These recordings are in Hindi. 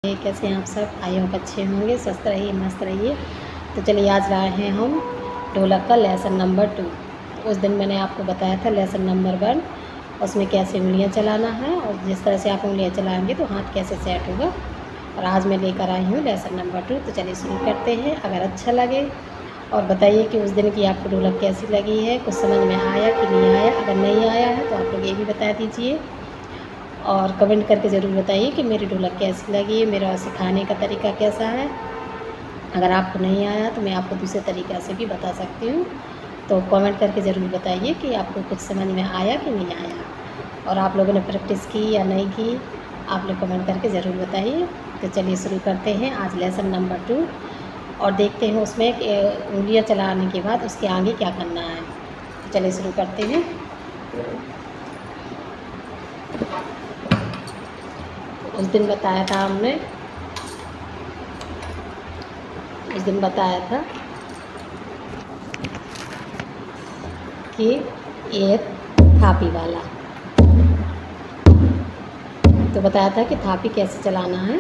कैसे हैं आप सब? आई होप अच्छे होंगे, स्वस्थ रहिए, मस्त रहिए। तो चलिए आज लाए हैं हम ढोलक का लेसन नंबर 2। उस दिन मैंने आपको बताया था लेसन नंबर 1, उसमें कैसे उंगलियां चलाना है और जिस तरह से आप उंगलियां चलाएंगे तो हाथ कैसे सेट होगा। और आज मैं लेकर आई हूँ लेसन नंबर 2। तो चलिए शुरू करते हैं। अगर अच्छा लगे और बताइए कि उस दिन की आपको ढोलक कैसी लगी है, कुछ समझ में आया कि नहीं आया। अगर नहीं आया है तो आप लोग ये भी बता दीजिए और कमेंट करके ज़रूर बताइए कि मेरी ढोलक कैसी लगी है, मेरा सिखाने का तरीका कैसा है। अगर आपको नहीं आया तो मैं आपको दूसरे तरीक़े से भी बता सकती हूँ। तो कमेंट करके ज़रूर बताइए कि आपको कुछ समझ में आया कि नहीं आया और आप लोगों ने प्रैक्टिस की या नहीं की। आप लोग कमेंट करके ज़रूर बताइए। तो चलिए शुरू करते हैं आज लेसन नंबर 2 और देखते हैं उसमें उंगलियाँ चलाने के बाद उसके आगे क्या करना है। तो चलिए शुरू करते हैं। उस दिन बताया था हमने, उस दिन बताया था कि एक थापी वाला, तो बताया था कि थापी कैसे चलाना है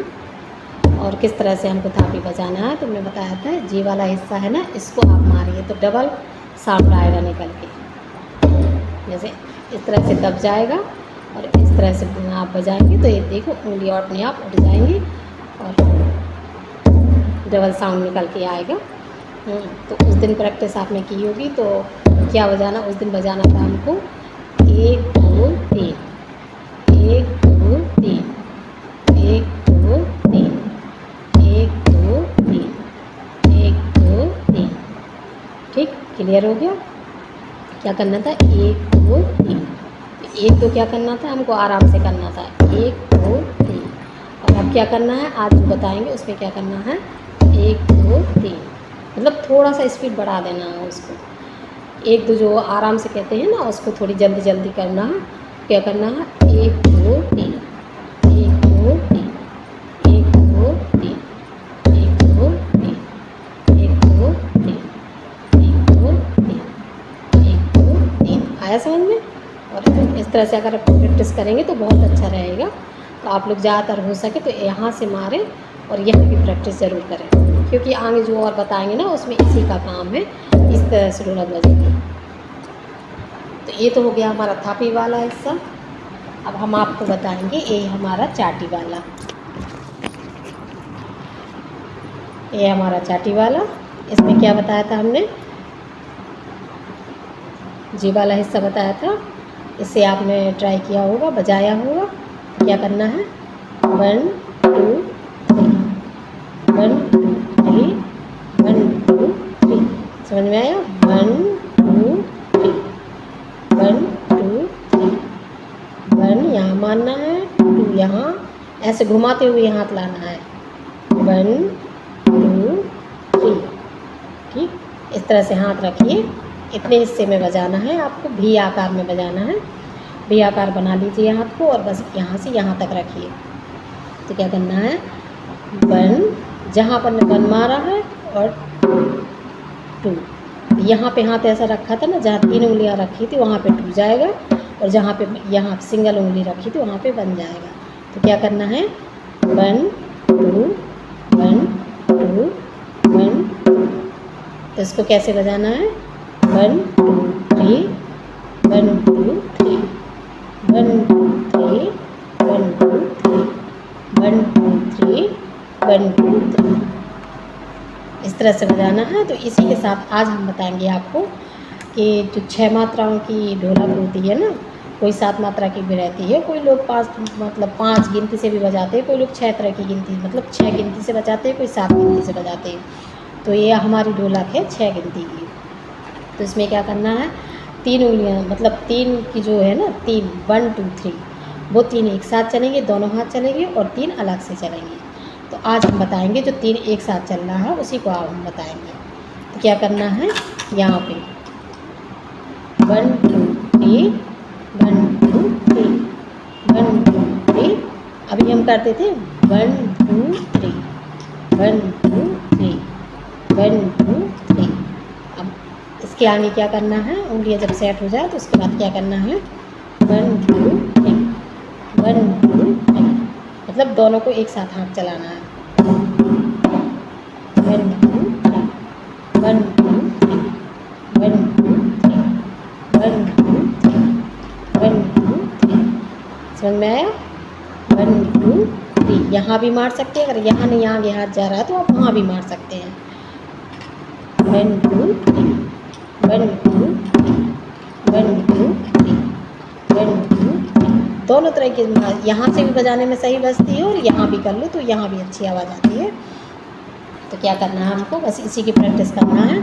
और किस तरह से हमको थापी बजाना है। तो मैंने बताया था जी वाला हिस्सा है ना, इसको आप मारिए तो डबल साउंड आएगा निकल के। जैसे इस तरह से दब जाएगा और इस तरह से आप बजाएंगे तो ये देखो उंगली और अपने आप उठ जाएंगी और डबल साउंड निकल के आएगा। तो उस दिन प्रैक्टिस आपने की होगी। तो क्या बजाना, उस दिन बजाना था हमको 1 2 3, 1 2 3, 1 2 3, 1 2 3, 1 2 3। ठीक, क्लियर हो गया? क्या करना था 1 2 3, 1 2 क्या करना था हमको आराम से करना था 1 2 3। और अब क्या करना है आज जो बताएंगे उसमें क्या करना है 1 2 3, मतलब थोड़ा सा स्पीड बढ़ा देना है उसको। 1 2 जो आराम से कहते हैं ना उसको थोड़ी जल्दी जल्दी करना है। क्या करना है 1 2 3, 1 2 3, 1 2 3, 1 2 3, 1 2 3, 1 2 3, 1 2 3। आया समझ में? और इस तरह से अगर आप प्रैक्टिस करेंगे तो बहुत अच्छा रहेगा। तो आप लोग ज़्यादातर हो सके तो यहाँ से मारें और यहाँ की प्रैक्टिस ज़रूर करें, क्योंकि आगे जो और बताएंगे ना उसमें इसी का काम है, इस तरह से ढोलक बजेगी। तो ये तो हो गया हमारा थापी वाला हिस्सा। अब हम आपको बताएंगे ये हमारा चाटी वाला, ये हमारा चाटी वाला। इसमें क्या बताया था हमने, जी वाला हिस्सा बताया था। इससे आपने ट्राई किया होगा, बजाया होगा। क्या करना है 1 2 3, 1 2 3, 1 2 3। समझ में आया? 1 2 3, 1 2 3, 1 यहाँ मारना है, 2 यहाँ, ऐसे घुमाते हुए हाथ लाना है 1 2 3। ठीक, इस तरह से हाथ रखिए। इतने हिस्से में बजाना है आपको, भी आकार में बजाना है। भी आकार बना लीजिए हाथ को और बस यहाँ से यहाँ तक रखिए। तो क्या करना है 1, जहाँ पर 1 मारा है और 2, यहाँ पे हाथ ऐसा रखा था ना, जहाँ 3 उंगलियाँ रखी थी वहाँ पे 2 जाएगा और जहाँ पे यहाँ सिंगल उंगली रखी थी वहाँ पे 1 जाएगा। तो क्या करना है 1 2 1 2 1 2। तो इसको कैसे बजाना है 1 2 3, 1 2 3, 1 2 3, 1 2 3, 1 2 3, 1 2 3। इस तरह से बजाना है। तो इसी के साथ आज हम बताएंगे आपको कि जो 6 मात्राओं की ढोलक होती है ना, कोई 7 मात्रा की भी रहती है, कोई लोग 5 गिनती से भी बजाते हैं, कोई लोग 6 तरह की गिनती, मतलब 6 गिनती से बजाते हैं, कोई 7 गिनती से बजाते हैं। तो ये हमारी ढोलक है 6 गिनती की। तो इसमें क्या करना है 3 उंगलियाँ, मतलब 3 की जो है ना, 3 1 2 3, वो 3 एक साथ चलेंगे, दोनों हाथ चलेंगे और 3 अलग से चलेंगे। तो आज हम बताएंगे जो 3 एक साथ चल रहा है उसी को आज हम बताएंगे। तो क्या करना है यहाँ पे 1 2 3, 1 2 3, 1 2 3। अभी हम करते थे 1 2 3, 1 2 3, 1 2 3। अब इसके आगे क्या करना है, उंगलियाँ जब सेट हो जाए तो उसके बाद क्या करना है 1 2 3, 1 2 3, मतलब दोनों को एक साथ हाथ चलाना है। 1 2 3 1 2 3 1 2 3 1 2 3 1 2 3। समझ में आया? 1 2 3। यहाँ भी मार सकते हैं, अगर यहाँ नहीं आगे हाथ जा रहा है तो आप वहाँ भी मार सकते हैं। 1 2 3 1 2 3 1 2 3 1 2 3। दोनों तरह की यहाँ से भी बजाने में सही बजती है और यहाँ भी कर लो तो यहाँ भी अच्छी आवाज़ आती है। तो क्या करना है हमको, बस इसी की प्रैक्टिस करना है।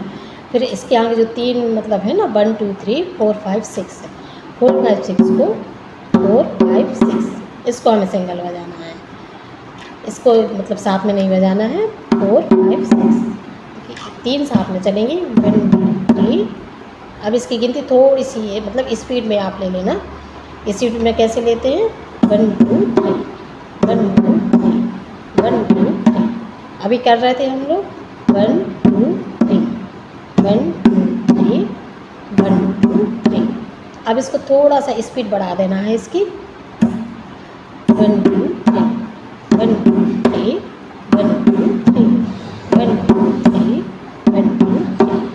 फिर इसके आगे जो 3 मतलब है ना 1 2 3 4 5 6 4 5 6 को 4 5 6 इसको हमें सिंगल बजाना है, इसको मतलब साथ में नहीं बजाना है। 4 5 6 3 साथ में चलेंगे। 1 2 3। अब इसकी गिनती थोड़ी सी है, मतलब स्पीड में आप ले लेना। स्पीड में कैसे लेते हैं? 1 2 3 1 2 3 1 2 3। अभी कर रहे थे हम लोग 1 2 3 1 2 3 1 2 3। अब इसको थोड़ा सा स्पीड बढ़ा देना है इसकी। 1 2 3 1 2 3 1 2 3 1 2 3 1 2 3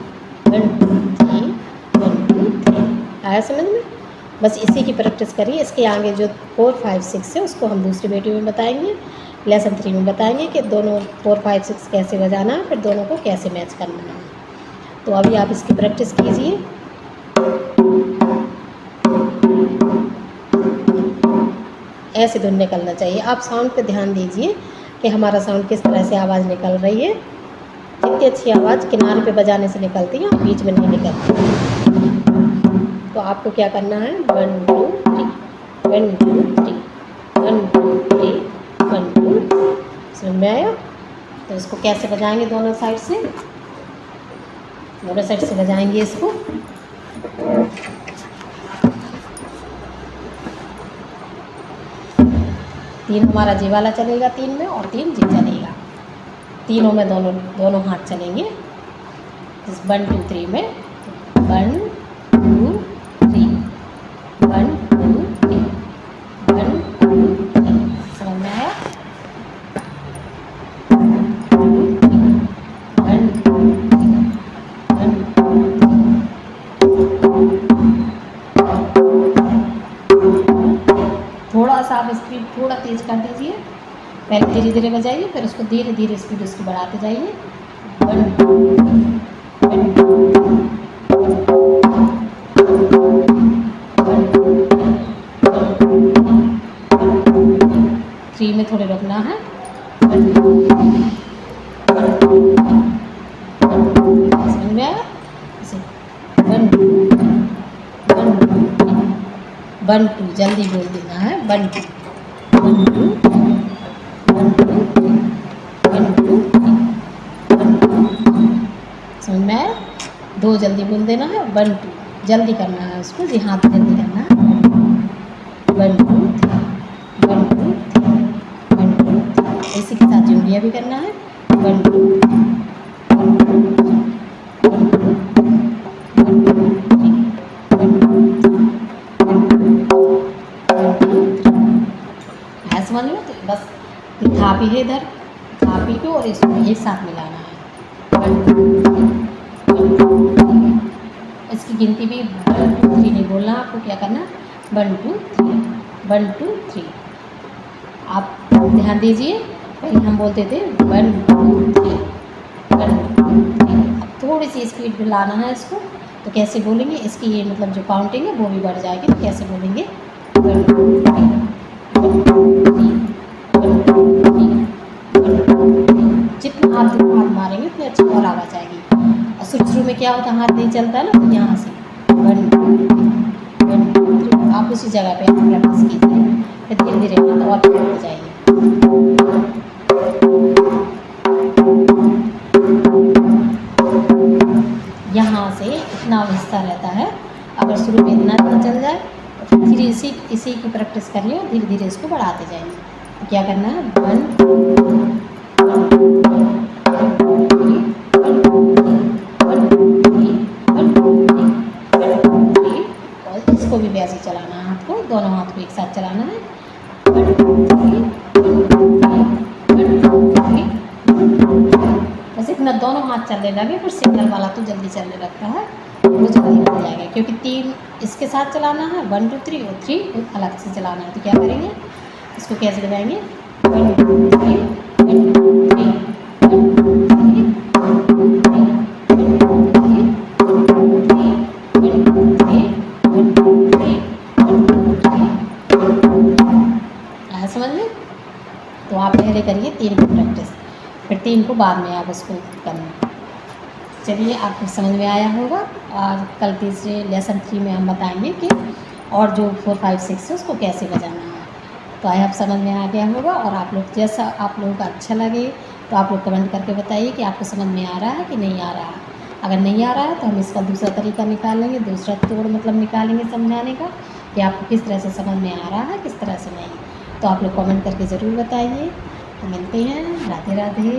1 2 3 1 2 3। आया समझ में? बस इसी की प्रैक्टिस करिए। इसके आगे जो 4 5 6 है उसको हम दूसरी वीडियो में बताएंगे, लेसन 3 में बताएंगे कि दोनों 4 5 6 कैसे बजाना है, फिर दोनों को कैसे मैच करना है। तो अभी आप इसकी प्रैक्टिस कीजिए। ऐसे धुन निकलना चाहिए। आप साउंड पे ध्यान दीजिए कि हमारा साउंड किस तरह से आवाज़ निकल रही है। इतनी अच्छी आवाज़ किनारे पे बजाने से निकलती है, बीच में नहीं निकलती। तो आपको क्या करना है? 1 2 3 1 2 3 1 2 3 1 2। समझ में आया? तो इसको कैसे बजाएंगे? दोनों साइड से बजाएंगे इसको। तीन हमारा जी वाला चलेगा 3 में और 3 जी चलेगा। तीनों में दोनों हाथ चलेंगे। 1 2 3 में 1 2 3 1 2 3 1 2 3। समझ में आया? 1 2 3 1 2 3। थोड़ा सा आप स्पीड थोड़ा तेज कर दीजिए। पहले धीरे धीरे बजाइए, फिर उसको धीरे धीरे स्पीड उसकी बढ़ाते जाइए। 1 2 1 2 3 में थोड़े रुकना है। 1 2 समझ में आया? इसे 1 2 1 2 1 2 जल्दी बोल देना है। 1 2 1 2 1 2 1 2 1 2। समझ में आया? 2 जल्दी बोल देना है। 1 2 जल्दी करना है उसको, जी हाथ जल्दी करना है। 1 2 1 2 1 2। इसी के साथ जुड़िया भी करना है। 1 2 1 2 1 2 1 2 1 2। समझ लो। तो बस थापी है इधर, थापी को और इसको एक साथ मिलाना है। 1 2 1 2। इसकी गिनती भी 1 2 3 नहीं बोलना, आपको क्या करना है? 1 2 3 1 2 3। आप ध्यान दीजिए, पहले हम बोलते थे 1 2 3 1 2 3। अब थोड़ी सी स्पीड में लाना है इसको। तो कैसे बोलेंगे? इसकी ये मतलब जो काउंटिंग है वो भी बढ़ जाएगी। तो कैसे बोलेंगे? 1 2 3 1 2 3 1 2 3 1 2 3। जितना हाथ मारेंगे उतनी अच्छी और आवाज़ आएगी। और शुरू में क्या होता है, हाथ नहीं चलता है ना, तो यहाँ से 1 2 3 1 2 3। आप उसी जगह पे प्रैक्टिस कीजिए, फिर धीरे धीरे हाथ और तेज हो जाएंगे। यहाँ से इतना हिस्सा रहता है। अगर शुरू में इतना चल जाए तो फिर धीरे इसी की प्रैक्टिस करिए और धीरे धीरे इसको बढ़ाते जाएंगे। तो क्या करना है? 1 2 1 2 1 2 3 1 2 3 1 2 3 1 2 3 1 2 3। और इसको भी वैसे चलाना है, हाथ को, दोनों हाथ को एक साथ चलाना है। 1 2 3 दोनों हाथ चलने लगे, फिर सिंगल वाला तो जल्दी चलने लगता है, वो जल्दी बन जाएगा। क्योंकि 3 इसके साथ चलाना है, 1 2 3 और 3 अलग से चलाना है। तो क्या करेंगे, इसको कैसे लगाएंगे, 1 2 3 1 2 3 1 2 3 आया समझ में। तो आप पहले करिए 3 की प्रैक्टिस, फिर 3 को बाद में आप उसको करना। चलिए आपको समझ में आया होगा। और कल तीसरे लेसन 3 में हम बताएंगे कि और जो 4 5 6 है उसको कैसे बजाना है। तो आए आप समझ में आ गया होगा। और आप लोग जैसा आप लोगों को अच्छा लगे तो आप लोग कमेंट करके बताइए कि आपको समझ में आ रहा है कि नहीं आ रहा है। अगर नहीं आ रहा है तो हम इसका दूसरा तरीका निकालेंगे, दूसरा तोड़ मतलब निकालेंगे समझाने का कि आपको किस तरह से समझ में आ रहा है, किस तरह से नहीं। तो आप लोग कमेंट करके ज़रूर बताइए। तो मिलते हैं, राधे राधे।